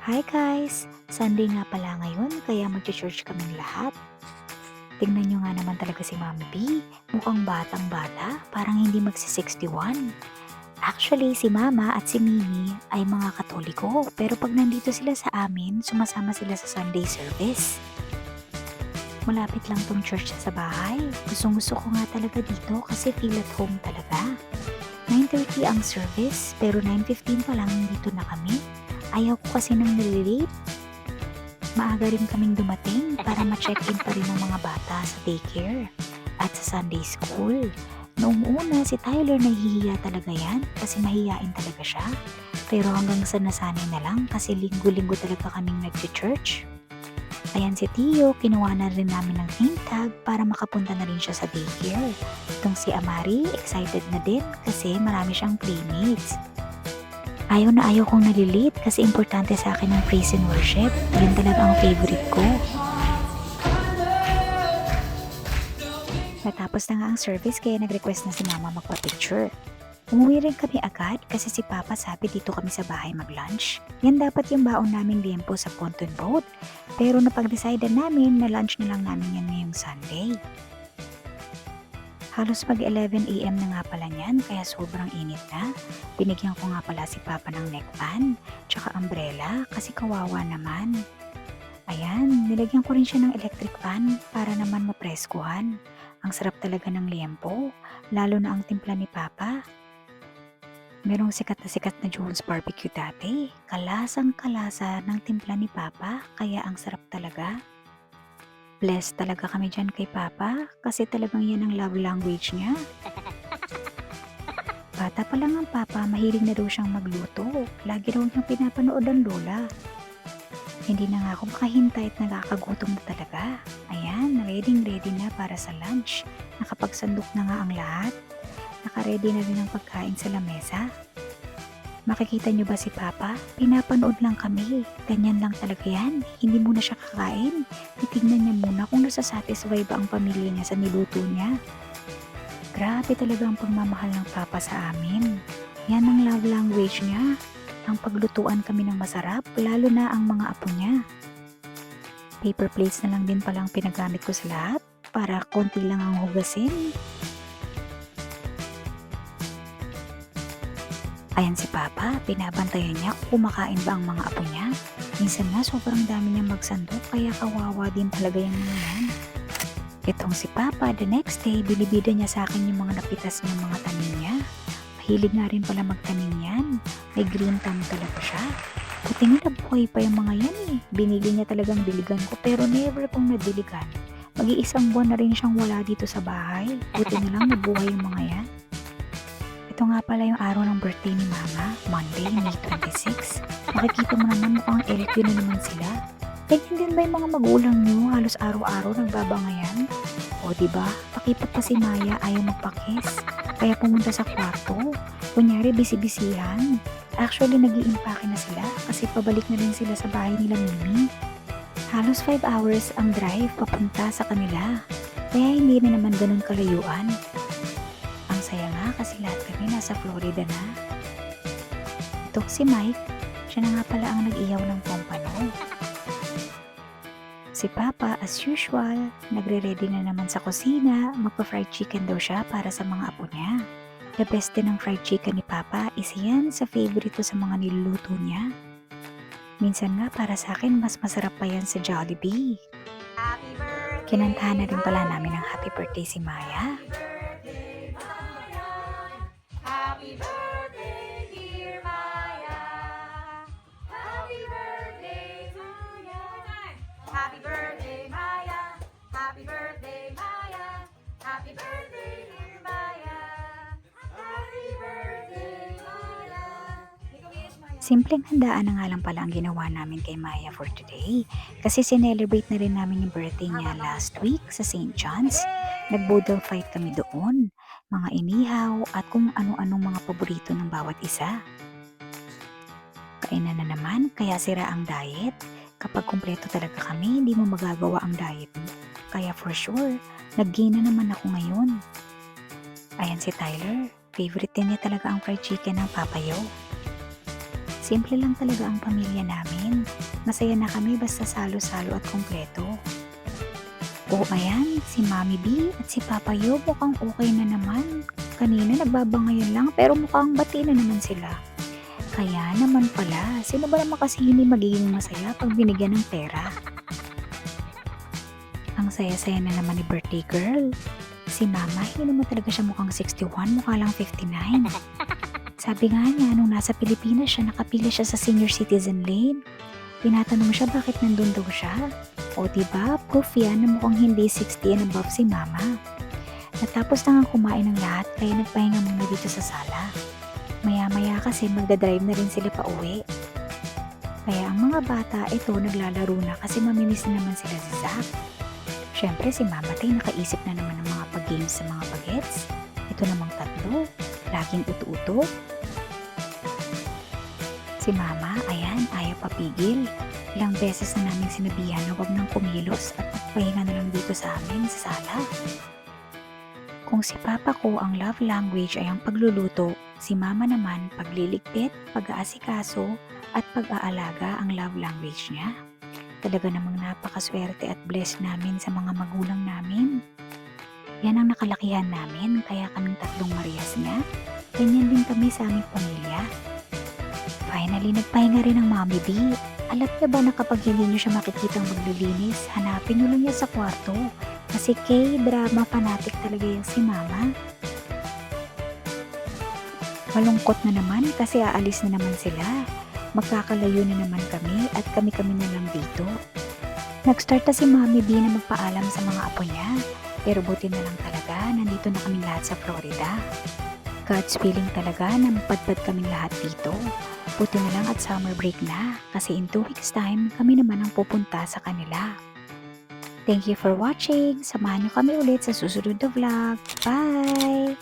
Hi guys! Sunday nga pala ngayon kaya mag-church kaming lahat. Tingnan nyo nga naman talaga si Mami B. Mukhang batang bata, parang hindi magsi-61. Actually, si Mama at si Mimi ay mga Katoliko pero pag nandito sila sa amin, sumasama sila sa Sunday service. Malapit lang tong church sa bahay. Gustong gusto ko nga talaga dito kasi feel at home talaga. 9:30 ang service pero 9:15 pa lang dito na kami. Ayaw ko kasi nang nalilate. Maaga rin kaming dumating para ma-check-in pa rin ng mga bata sa daycare at sa Sunday school. Noong una, si Tyler nahihiya talaga yan kasi mahihiyain talaga siya. Pero hanggang sa nasanay na lang kasi linggo-linggo talaga kaming nag-church. Ayan si Tio, kinuha na rin namin ng name tag para makapunta na rin siya sa daycare. Itong si Amari, excited na din kasi marami siyang playmates. Ayaw na ayaw kong nalilate kasi importante sa akin ang praise and worship. Yun talaga ang favorite ko. Natapos na nga ang service kaya nag-request na si Mama magpa-picture. Umuwi rin kami agad kasi si Papa sabi dito kami sa bahay mag-lunch. Yan dapat yung baon namin liempo sa pontoon boat. Pero napag-decidean namin na lunch na lang namin yan ngayong Sunday. Halos mag 11 AM na nga pala niyan kaya sobrang init na. Binigyan ko nga pala si Papa ng neck fan, tsaka umbrella kasi kawawa naman. Ayan, nilagyan ko rin siya ng electric fan para naman mapreskuhan. Ang sarap talaga ng liempo, lalo na ang timpla ni Papa. Merong sikat na Jones Barbecue dati. Kalasang kalasa ng timpla ni Papa kaya ang sarap talaga. Blessed talaga kami dyan kay Papa kasi talagang yan ang love language niya. Bata pa lang ang Papa, mahilig na daw siyang magluto. Lagi raw niyang pinapanood ang lola. Hindi na nga ako makahintay at nakakagutom na talaga. Ayan, ready na para sa lunch. Nakapagsandok na nga ang lahat. Nakaready na rin ang pagkain sa lamesa. Makikita niyo ba si Papa? Pinapanood lang kami. Ganyan lang talaga yan. Hindi muna siya kakain. Titignan niya muna kung nasasatisfy ba ang pamilya niya sa niluto niya. Grabe talaga ang pagmamahal ng Papa sa amin. Yan ang love language niya. Ang paglutuan kami ng masarap, lalo na ang mga apo niya. Paper plates na lang din palang pinagamit ko sa lahat para konti lang ang hugasin. Ayan si Papa, binabantayan niya kung kumakain ba ang mga apo niya. Minsan nga sobrang dami niyang magsandok kaya kawawa din talaga yung mga yan. Itong si Papa, the next day, binibida niya sa akin yung mga napitas ng mga tanim niya. Mahilig nga rin pala magtanim yan. May green thumb talaga siya. Buti nga nabuhay pa yung mga yan eh. Binili niya talagang diligan ko pero never kong nadiligan. Mag-iisang buwan na rin siyang wala dito sa bahay. Buti na lang nabuhay yung mga yan. Ito nga pala yung araw ng birthday ni Mama, Monday, May 26. Makikita mo naman mukhang LQ na naman sila. Ganyan din ba yung mga magulang nyo? Halos araw-araw nagbabangayan? O diba, pakipot pa si Maya ayaw magpakis. Kaya pumunta sa kwarto. Kunyari busy-busyhan. Actually, nag-iimpake na sila kasi pabalik na rin sila sa bahay nila Mimi. Halos 5 hours ang drive papunta sa kanila. Kaya hindi na naman ganun kalayuan. Ang saya nga kasi lahat kami nasa Florida na. Ito si Mike, siya na nga pala ang nag-iyaw ng pompano. Si Papa, as usual, nagre-ready na naman sa kusina, magpa-fried chicken daw siya para sa mga apo niya. The best din ng fried chicken ni Papa is yan sa favorite ko sa mga niluluto niya. Minsan nga para sa akin mas masarap pa yan sa Jollibee. Kinantahan na rin pala namin ng happy birthday si Maya. Happy birthday, dear Maya. Happy birthday to you. Happy birthday, Maya. Happy birthday, Maya. Happy birthday, dear Maya. Happy birthday, Maya. Simpleng handaan na nga lang pala ang ginawa namin kay Maya for today. Kasi sinelebrate na rin namin yung birthday niya last week sa St. John's. Nag-boodle fight kami doon. Mga inihaw at kung ano-anong mga paborito ng bawat isa. Kainan na naman kaya sira ang diet. Kapag kumpleto talaga kami, hindi mo magagawa ang diet mo. Kaya for sure, nag-gain na naman ako ngayon. Ayan si Tyler. Favorite din niya talaga ang fried chicken ng Papayo. Si Simple lang talaga ang pamilya namin. Masaya na kami basta salo-salo at kompleto. O ayan, si Mami B at si Papa Yo mukhang okay na naman. Kanina nagbabangayan lang pero mukhang bati na naman sila. Kaya naman pala, sino ba naman kasi hindi magiging masaya pag binigyan ng pera? Ang saya-saya na naman ni birthday girl. Si Mama, hindi naman talaga siya mukhang 61, mukha lang 59. Sabi nga niya, nung nasa Pilipinas siya, nakapila siya sa senior citizen lane. Tinatanong siya bakit nandun daw siya. O diba, proof yan na mukhang hindi 60 and above si Mama. Natapos na nga kumain ng lahat, kaya nagpahinga muna dito sa sala. Maya-maya kasi magdadrive na rin sila pa uwi. Kaya ang mga bata, ito naglalaro na kasi mamimiss na naman sila si Zach. Siyempre si Mama Tay nakaisip na naman ng mga pag-games sa mga bagets. Ito namang tatlo, laging uto-uto. Si Mama, ayan, ayaw papigil. Ilang beses na namin sinabihan na huwag nang kumilos at magpahinga na lang dito sa amin sa sala. Kung si Papa ko ang love language ay ang pagluluto, si Mama naman pagliligpit, pag-aasikaso at pag-aalaga ang love language niya. Talaga namang napakaswerte at blessed namin sa mga magulang namin. Yan ang nakalakihan namin, kaya kaming tatlong Marias niya. Ganyan din kami sa aming pamilya. Finally, nagpahinga rin ang Mami B. Alam niya ba na kapag hindi niyo siya makikitang maglilinis, hanapin niyo lang yan sa kwarto. Kasi K-drama fanatic talaga yan si Mama. Malungkot na naman kasi aalis na naman sila. Magkakalayo na naman kami at kami-kami na lang dito. Nag-start na si Mami B na magpaalam sa mga apo niya. Pero buti na lang talaga, nandito na kaming lahat sa Florida. God's willing talaga na mapadpad kaming lahat dito. Buti na lang at summer break na kasi in 2 weeks time kami naman ang pupunta sa kanila. Thank you for watching. Samahan niyo kami ulit sa susunod na vlog. Bye!